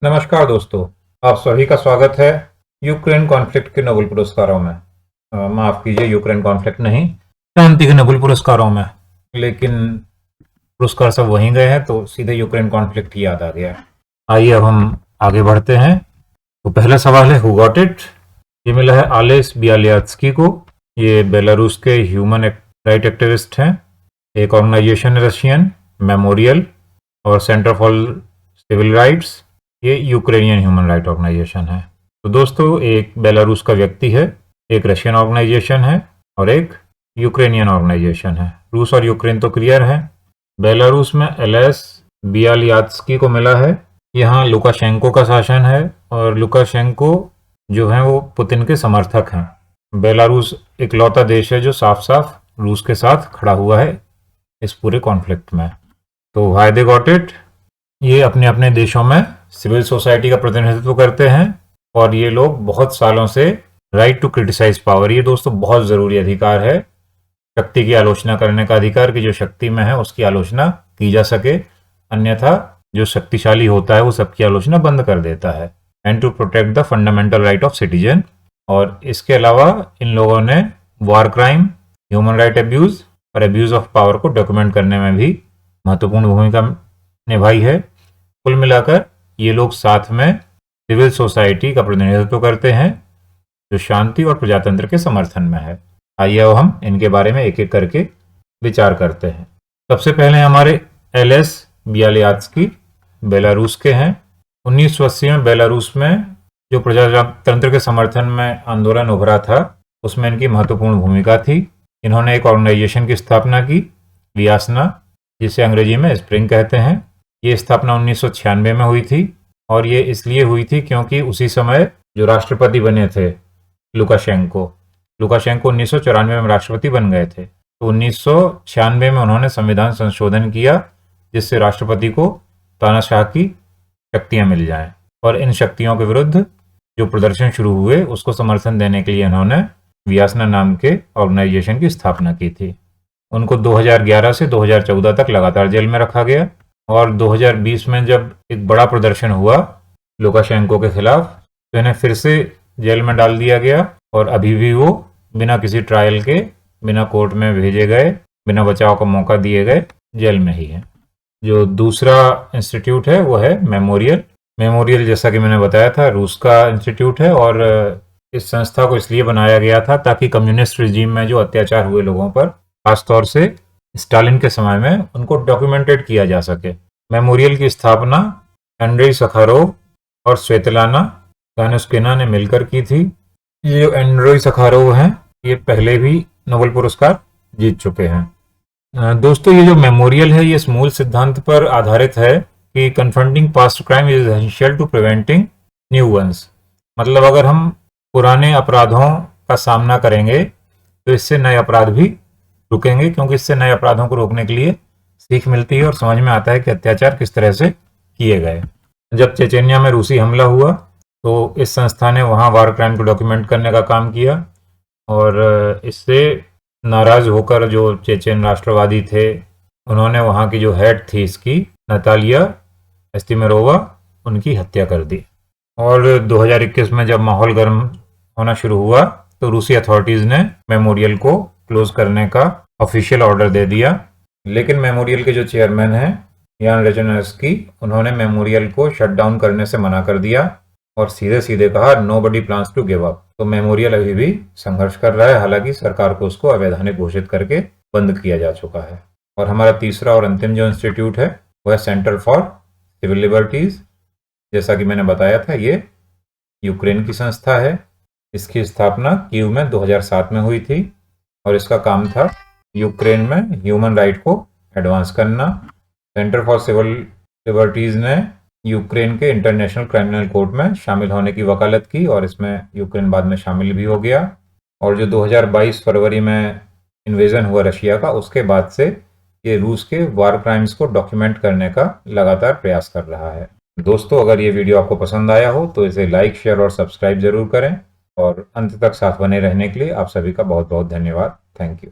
नमस्कार दोस्तों, आप सभी का स्वागत है यूक्रेन कॉन्फ्लिक्ट के नोबेल पुरस्कारों में। माफ कीजिए, यूक्रेन कॉन्फ्लिक्ट नहीं, शांति के नोबेल पुरस्कारों में। लेकिन पुरस्कार सब वहीं गए हैं तो सीधे यूक्रेन कॉन्फ्लिक्ट ही याद आ गया। आइए अब हम आगे बढ़ते हैं। तो पहला सवाल है, हु गॉट इट? ये मिला है आलेस बियालियात्स्की को। ये बेलारूस के ह्यूमन राइट एक्टिविस्ट हैं। एक ऑर्गेनाइजेशन है रशियन, मेमोरियल और सेंटर फॉर सिविल राइट्स। ये यूक्रेनियन ह्यूमन राइट ऑर्गेनाइजेशन है। तो दोस्तों, एक बेलारूस का व्यक्ति है, एक रशियन ऑर्गेनाइजेशन है और एक यूक्रेनियन ऑर्गेनाइजेशन है। रूस और यूक्रेन तो क्लियर है। बेलारूस में एलेस बियालियात्स्की को मिला है। यहाँ लुकाशेंको का शासन है और लुकाशेंको जो है वो पुतिन के समर्थक हैं। बेलारूस इकलौता देश है जो साफ साफ रूस के साथ खड़ा हुआ है इस पूरे कॉन्फ्लिक्ट में। तो व्हाई दे गॉट इट? ये अपने अपने देशों में सिविल सोसाइटी का प्रतिनिधित्व करते हैं और ये लोग बहुत सालों से राइट टू क्रिटिसाइज पावर, ये दोस्तों बहुत ज़रूरी अधिकार है, शक्ति की आलोचना करने का अधिकार कि जो शक्ति में है उसकी आलोचना की जा सके, अन्यथा जो शक्तिशाली होता है वो सबकी आलोचना बंद कर देता है। And to protect the fundamental right of citizen. और इसके अलावा इन लोगों ने war crime, human right abuse और अब्यूज़ ऑफ पावर को डॉक्यूमेंट करने में भी महत्वपूर्ण भूमिका निभाई है। कुल मिलाकर ये लोग साथ में सिविल सोसाइटी का प्रतिनिधित्व करते हैं जो शांति और प्रजातंत्र के समर्थन में है। आइए अब हम इनके बारे में एक एक करके विचार करते हैं। सबसे पहले हमारे एलेस बियालियात्स्की बेलारूस के हैं। 1980 में बेलारूस में जो प्रजातंत्र के समर्थन में आंदोलन उभरा था उसमें इनकी महत्वपूर्ण भूमिका थी। इन्होंने एक ऑर्गेनाइजेशन की स्थापना की, वियासना, जिसे अंग्रेजी में स्प्रिंग कहते हैं। ये स्थापना 1996 में हुई थी और ये इसलिए हुई थी क्योंकि उसी समय जो राष्ट्रपति बने थे लुकाशेंको 1994 में राष्ट्रपति बन गए थे। तो 1996 में उन्होंने संविधान संशोधन किया जिससे राष्ट्रपति को तानाशाह की शक्तियां मिल जाएं और इन शक्तियों के विरुद्ध जो प्रदर्शन शुरू हुए उसको समर्थन देने के लिए इन्होंने वियासना नाम के ऑर्गेनाइजेशन की स्थापना की थी। उनको 2011 से 2014 तक लगातार जेल में रखा गया और 2020 में जब एक बड़ा प्रदर्शन हुआ लुकाशेंको के खिलाफ तो इन्हें फिर से जेल में डाल दिया गया और अभी भी वो बिना किसी ट्रायल के, बिना कोर्ट में भेजे गए, बिना बचाव का मौका दिए गए जेल में ही है। जो दूसरा इंस्टीट्यूट है वो है मेमोरियल जैसा कि मैंने बताया था रूस का इंस्टीट्यूट है और इस संस्था को इसलिए बनाया गया था ताकि कम्युनिस्ट रिजीम में जो अत्याचार हुए लोगों पर, खासतौर से स्टालिन के समय में, उनको डॉक्यूमेंटेड किया जा सके। मेमोरियल की स्थापना एंड्रेई सखारोव और स्वेतलाना गानुस्किना ने मिलकर की थी। ये जो एंड्रेई सखारोव हैं ये पहले भी नोबेल पुरस्कार जीत चुके हैं। दोस्तों, ये जो मेमोरियल है ये इस मूल सिद्धांत पर आधारित है कि confronting past crime is essential to preventing new ones. मतलब अगर हम पुराने अपराधों का सामना करेंगे तो इससे नए अपराध भी रुकेंगे, क्योंकि इससे नए अपराधों को रोकने के लिए सीख मिलती है और समझ में आता है कि अत्याचार किस तरह से किए गए। जब चेचेनिया में रूसी हमला हुआ तो इस संस्था ने वहाँ वार क्राइम को डॉक्यूमेंट करने का काम किया और इससे नाराज होकर जो चेचेन राष्ट्रवादी थे उन्होंने वहाँ की जो हेड थी इसकी, नतालिया एस्तिमेरोवा, उनकी हत्या कर दी। और 2021 में जब माहौल गर्म होना शुरू हुआ तो रूसी अथॉरिटीज़ ने मेमोरियल को क्लोज करने का ऑफिशियल ऑर्डर दे दिया। लेकिन मेमोरियल के जो चेयरमैन हैं यान रेजनस्की, उन्होंने मेमोरियल को शट डाउन करने से मना कर दिया और सीधे सीधे कहा nobody plans to give up. तो मेमोरियल अभी भी संघर्ष कर रहा है, हालांकि सरकार को उसको अवैधानिक घोषित करके बंद किया जा चुका है। और हमारा तीसरा और अंतिम जो इंस्टीट्यूट है वह सेंटर फॉर सिविल लिबर्टीज। जैसा कि मैंने बताया था ये यूक्रेन की संस्था है। इसकी स्थापना कीव में 2007 में हुई थी और इसका काम था यूक्रेन में ह्यूमन राइट को एडवांस करना। सेंटर फॉर सिविल लिबर्टीज ने यूक्रेन के इंटरनेशनल क्रिमिनल कोर्ट में शामिल होने की वकालत की और इसमें यूक्रेन बाद में शामिल भी हो गया। और जो 2022 फरवरी में इन्वेजन हुआ रशिया का, उसके बाद से ये रूस के वार क्राइम्स को डॉक्यूमेंट करने का लगातार प्रयास कर रहा है। दोस्तों, अगर ये वीडियो आपको पसंद आया हो तो इसे लाइक, शेयर और सब्सक्राइब जरूर करें और अंत तक साथ बने रहने के लिए आप सभी का बहुत बहुत धन्यवाद। Thank you.